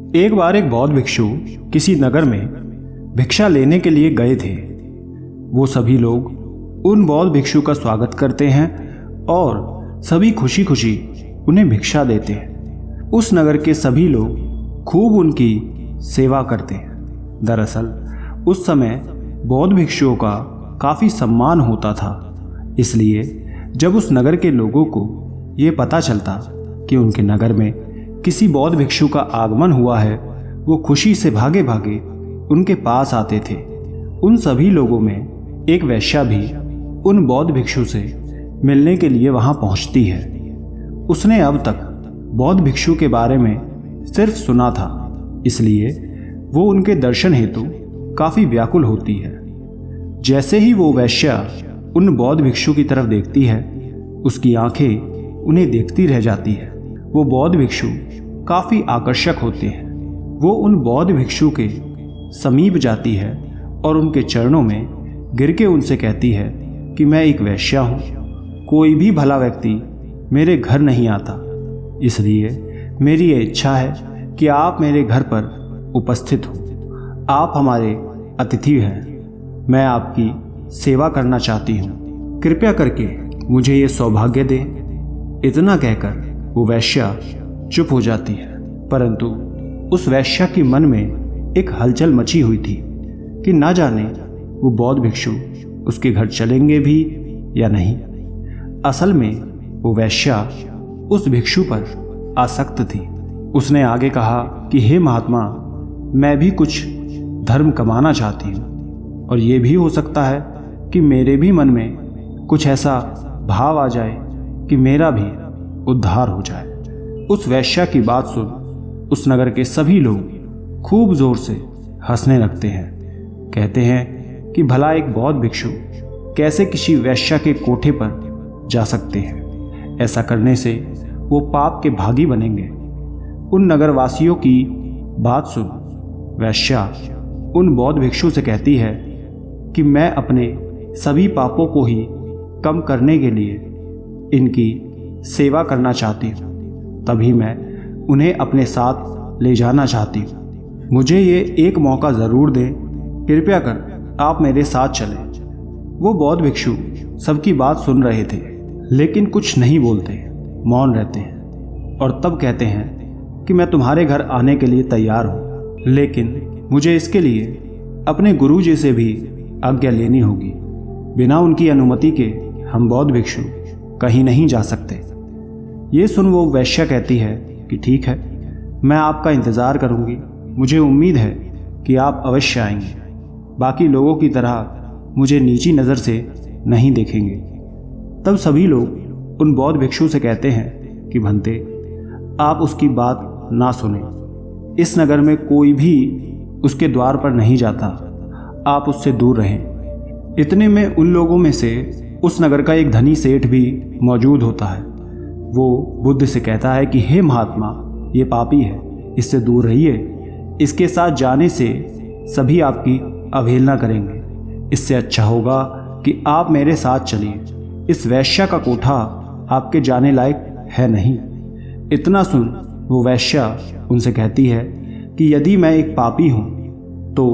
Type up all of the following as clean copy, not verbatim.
एक बार एक बौद्ध भिक्षु किसी नगर में भिक्षा लेने के लिए गए थे। वो सभी लोग उन बौद्ध भिक्षु का स्वागत करते हैं और सभी खुशी खुशी उन्हें भिक्षा देते हैं। उस नगर के सभी लोग खूब उनकी सेवा करते हैं। दरअसल उस समय बौद्ध भिक्षुओं का काफ़ी सम्मान होता था। इसलिए जब उस नगर के लोगों को ये पता चलता कि उनके नगर में किसी बौद्ध भिक्षु का आगमन हुआ है, वो खुशी से भागे भागे उनके पास आते थे। उन सभी लोगों में एक वेश्या भी उन बौद्ध भिक्षु से मिलने के लिए वहां पहुंचती है। उसने अब तक बौद्ध भिक्षु के बारे में सिर्फ सुना था, इसलिए वो उनके दर्शन हेतु काफ़ी व्याकुल होती है। जैसे ही वो वेश्या उन बौद्ध भिक्षु की तरफ देखती है, उसकी आंखें उन्हें देखती रह जाती है। वो बौद्ध भिक्षु काफ़ी आकर्षक होते हैं। वो उन बौद्ध भिक्षु के समीप जाती है और उनके चरणों में गिर के उनसे कहती है कि मैं एक वेश्या हूँ, कोई भी भला व्यक्ति मेरे घर नहीं आता, इसलिए मेरी ये इच्छा है कि आप मेरे घर पर उपस्थित हो। आप हमारे अतिथि हैं, मैं आपकी सेवा करना चाहती हूँ, कृपया करके मुझे ये सौभाग्य दें। इतना कहकर वो वेश्या चुप हो जाती है। परंतु उस वेश्या के मन में एक हलचल मची हुई थी कि ना जाने वो बौद्ध भिक्षु उसके घर चलेंगे भी या नहीं। असल में वो वेश्या उस भिक्षु पर आसक्त थी। उसने आगे कहा कि हे महात्मा, मैं भी कुछ धर्म कमाना चाहती हूँ और ये भी हो सकता है कि मेरे भी मन में कुछ ऐसा भाव आ जाए कि मेरा भी उद्धार हो जाए। उस वेश्या की बात सुन उस नगर के सभी लोग खूब जोर से हंसने लगते हैं। कहते हैं कि भला एक बौद्ध भिक्षु कैसे किसी वेश्या के कोठे पर जा सकते हैं। ऐसा करने से वो पाप के भागी बनेंगे। उन नगरवासियों की बात सुन वेश्या उन बौद्ध भिक्षु से कहती है कि मैं अपने सभी पापों को ही कम करने के लिए इनकी सेवा करना चाहती हूँ, तभी मैं उन्हें अपने साथ ले जाना चाहती हूँ। मुझे ये एक मौका ज़रूर दें, कृपया कर आप मेरे साथ चलें। वो बौद्ध भिक्षु सबकी बात सुन रहे थे, लेकिन कुछ नहीं बोलते, मौन रहते हैं और तब कहते हैं कि मैं तुम्हारे घर आने के लिए तैयार हूँ, लेकिन मुझे इसके लिए अपने गुरु जी से भी आज्ञा लेनी होगी। बिना उनकी अनुमति के हम बौद्ध भिक्षु कहीं नहीं जा सकते। ये सुन वो वेश्या कहती है कि ठीक है, मैं आपका इंतज़ार करूंगी। मुझे उम्मीद है कि आप अवश्य आएंगे। बाकी लोगों की तरह मुझे नीची नज़र से नहीं देखेंगे। तब सभी लोग उन बौद्ध भिक्षु से कहते हैं कि भंते, आप उसकी बात ना सुने। इस नगर में कोई भी उसके द्वार पर नहीं जाता, आप उससे दूर रहें। इतने में उन लोगों में से उस नगर का एक धनी सेठ भी मौजूद होता है। वो बुद्ध से कहता है कि हे महात्मा, ये पापी है, इससे दूर रहिए। इसके साथ जाने से सभी आपकी अवहेलना करेंगे। इससे अच्छा होगा कि आप मेरे साथ चलिए। इस वेश्या का कोठा आपके जाने लायक है नहीं। इतना सुन वो वेश्या उनसे कहती है कि यदि मैं एक पापी हूँ तो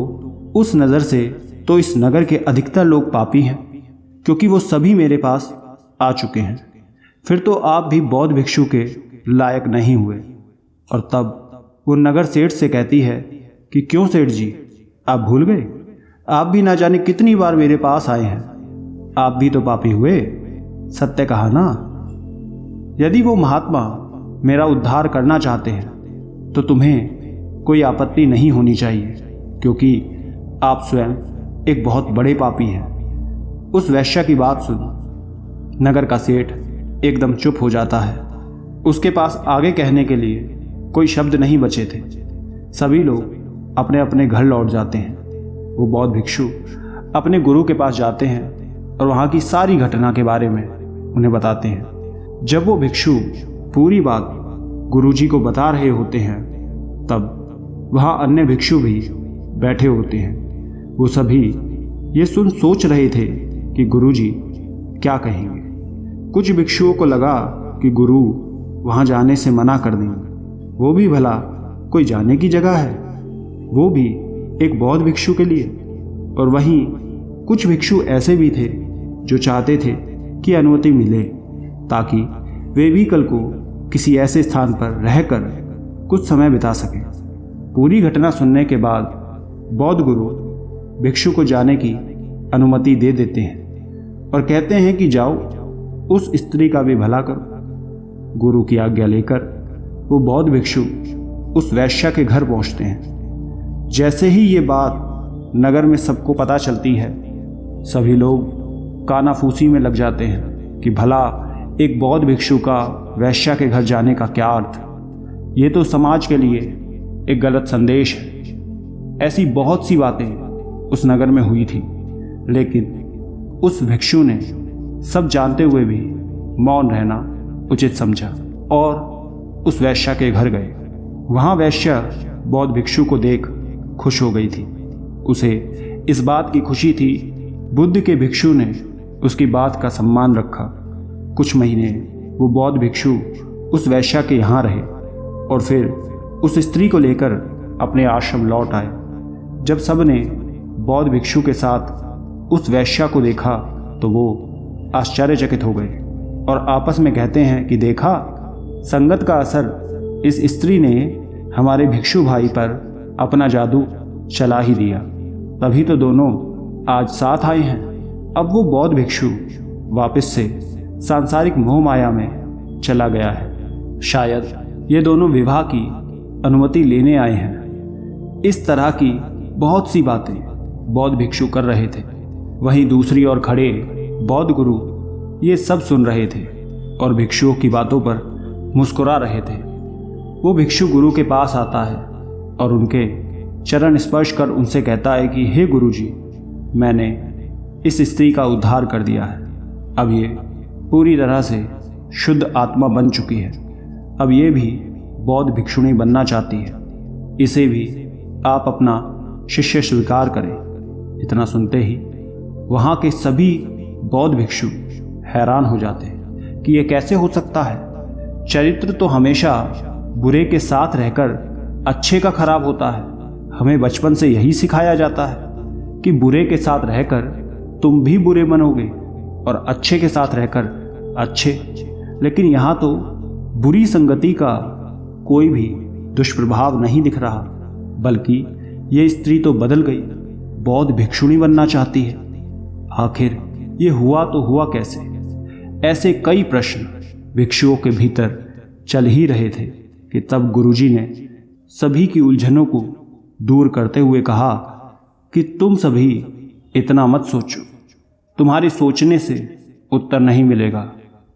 उस नज़र से तो इस नगर के अधिकतर लोग पापी हैं, क्योंकि वो सभी मेरे पास आ चुके हैं। फिर तो आप भी बौद्ध भिक्षु के लायक नहीं हुए। और तब वो नगर सेठ से कहती है कि क्यों सेठ जी, आप भूल गए? आप भी ना जाने कितनी बार मेरे पास आए हैं, आप भी तो पापी हुए। सत्य कहा ना। यदि वो महात्मा मेरा उद्धार करना चाहते हैं तो तुम्हें कोई आपत्ति नहीं होनी चाहिए, क्योंकि आप स्वयं एक बहुत बड़े पापी हैं। उस वेश्या की बात सुन नगर का सेठ एकदम चुप हो जाता है। उसके पास आगे कहने के लिए कोई शब्द नहीं बचे थे। सभी लोग अपने अपने घर लौट जाते हैं। वो बौद्ध भिक्षु अपने गुरु के पास जाते हैं और वहाँ की सारी घटना के बारे में उन्हें बताते हैं। जब वो भिक्षु पूरी बात गुरुजी को बता रहे होते हैं, तब वहाँ अन्य भिक्षु भी बैठे होते हैं। वो सभी ये सुन सोच रहे थे कि गुरुजी क्या कहेंगे। कुछ भिक्षुओं को लगा कि गुरु वहाँ जाने से मना कर देंगे। वो भी भला कोई जाने की जगह है, वो भी एक बौद्ध भिक्षु के लिए। और वहीं कुछ भिक्षु ऐसे भी थे जो चाहते थे कि अनुमति मिले ताकि वे भी कल को किसी ऐसे स्थान पर रहकर कुछ समय बिता सकें। पूरी घटना सुनने के बाद बौद्ध गुरु भिक्षु को जाने की अनुमति दे देते हैं और कहते हैं कि जाओ, उस स्त्री का भी भला करो। गुरु की आज्ञा लेकर वो बौद्ध भिक्षु उस वैश्या के घर पहुंचते हैं। जैसे ही ये बात नगर में सबको पता चलती है, सभी लोग कानाफूसी में लग जाते हैं कि भला एक बौद्ध भिक्षु का वैश्या के घर जाने का क्या अर्थ। ये तो समाज के लिए एक गलत संदेश है। ऐसी बहुत सी बातें उस नगर में हुई थी, लेकिन उस भिक्षु ने सब जानते हुए भी मौन रहना उचित समझा और उस वैश्या के घर गए। वहाँ वैश्या बौद्ध भिक्षु को देख खुश हो गई थी। उसे इस बात की खुशी थी बुद्ध के भिक्षु ने उसकी बात का सम्मान रखा। कुछ महीने वो बौद्ध भिक्षु उस वैश्या के यहाँ रहे और फिर उस स्त्री को लेकर अपने आश्रम लौट आए। जब सब ने बौद्ध भिक्षु के साथ उस वैश्या को देखा तो वो आश्चर्यचकित हो गए और आपस में कहते हैं कि देखा, संगत का असर इस स्त्री ने हमारे भिक्षु भाई पर अपना जादू चला ही दिया, तभी तो दोनों आज साथ आए हैं। अब वो बौद्ध भिक्षु वापस से सांसारिक मोह माया में चला गया है। शायद ये दोनों विवाह की अनुमति लेने आए हैं। इस तरह की बहुत सी बातें बौद्ध भिक्षु कर रहे थे। वहीं दूसरी ओर खड़े बौद्ध गुरु ये सब सुन रहे थे और भिक्षुओं की बातों पर मुस्कुरा रहे थे। वो भिक्षु गुरु के पास आता है और उनके चरण स्पर्श कर उनसे कहता है कि हे गुरुजी, मैंने इस स्त्री का उद्धार कर दिया है। अब ये पूरी तरह से शुद्ध आत्मा बन चुकी है। अब ये भी बौद्ध भिक्षुणी बनना चाहती है। इसे भी आप अपना शिष्य स्वीकार करें। इतना सुनते ही वहाँ के सभी बौद्ध भिक्षु हैरान हो जाते हैं कि ये कैसे हो सकता है। चरित्र तो हमेशा बुरे के साथ रहकर अच्छे का खराब होता है। हमें बचपन से यही सिखाया जाता है कि बुरे के साथ रहकर तुम भी बुरे बनोगे और अच्छे के साथ रहकर अच्छे। लेकिन यहाँ तो बुरी संगति का कोई भी दुष्प्रभाव नहीं दिख रहा, बल्कि ये स्त्री तो बदल गई, बौद्ध भिक्षुणी बनना चाहती है। आखिर ये हुआ तो हुआ कैसे? ऐसे कई प्रश्न भिक्षुओं के भीतर चल ही रहे थे कि तब गुरुजी ने सभी की उलझनों को दूर करते हुए कहा कि तुम सभी इतना मत सोचो, तुम्हारे सोचने से उत्तर नहीं मिलेगा।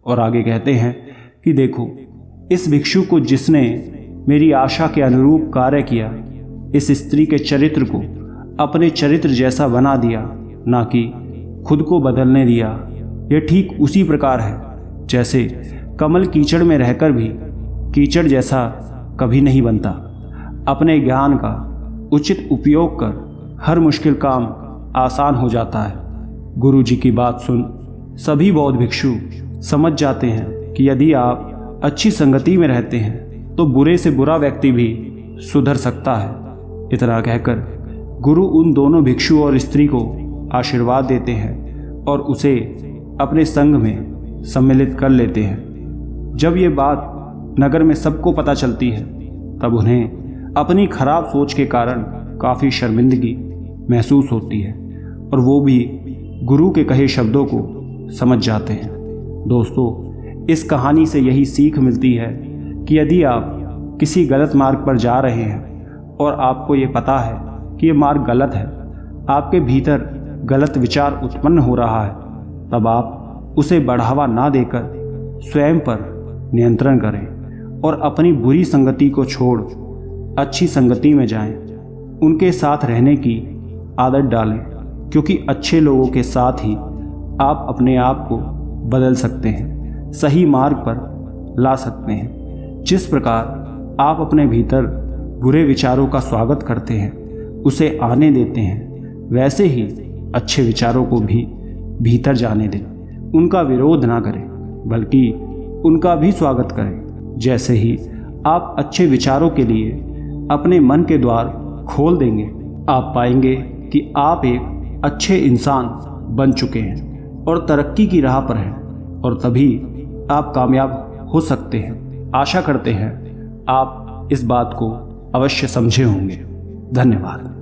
और आगे कहते हैं कि देखो, इस भिक्षु को जिसने मेरी आशा के अनुरूप कार्य किया, इस स्त्री के चरित्र को अपने चरित्र जैसा बना दिया, ना कि खुद को बदलने दिया। यह ठीक उसी प्रकार है जैसे कमल कीचड़ में रहकर भी कीचड़ जैसा कभी नहीं बनता। अपने ज्ञान का उचित उपयोग कर हर मुश्किल काम आसान हो जाता है। गुरु जी की बात सुन सभी बौद्ध भिक्षु समझ जाते हैं कि यदि आप अच्छी संगति में रहते हैं तो बुरे से बुरा व्यक्ति भी सुधर सकता है। इतना कहकर गुरु उन दोनों भिक्षु और स्त्री को आशीर्वाद देते हैं और उसे अपने संघ में सम्मिलित कर लेते हैं। जब ये बात नगर में सबको पता चलती है तब उन्हें अपनी खराब सोच के कारण काफ़ी शर्मिंदगी महसूस होती है और वो भी गुरु के कहे शब्दों को समझ जाते हैं। दोस्तों, इस कहानी से यही सीख मिलती है कि यदि आप किसी गलत मार्ग पर जा रहे हैं और आपको ये पता है कि ये मार्ग गलत है, आपके भीतर गलत विचार उत्पन्न हो रहा है, तब आप उसे बढ़ावा ना देकर स्वयं पर नियंत्रण करें और अपनी बुरी संगति को छोड़ अच्छी संगति में जाएं। उनके साथ रहने की आदत डालें, क्योंकि अच्छे लोगों के साथ ही आप अपने आप को बदल सकते हैं, सही मार्ग पर ला सकते हैं। जिस प्रकार आप अपने भीतर बुरे विचारों का स्वागत करते हैं, उसे आने देते हैं, वैसे ही अच्छे विचारों को भी भीतर जाने दें। उनका विरोध ना करें, बल्कि उनका भी स्वागत करें। जैसे ही आप अच्छे विचारों के लिए अपने मन के द्वार खोल देंगे, आप पाएंगे कि आप एक अच्छे इंसान बन चुके हैं और तरक्की की राह पर हैं, और तभी आप कामयाब हो सकते हैं। आशा करते हैं आप इस बात को अवश्य समझे होंगे। धन्यवाद।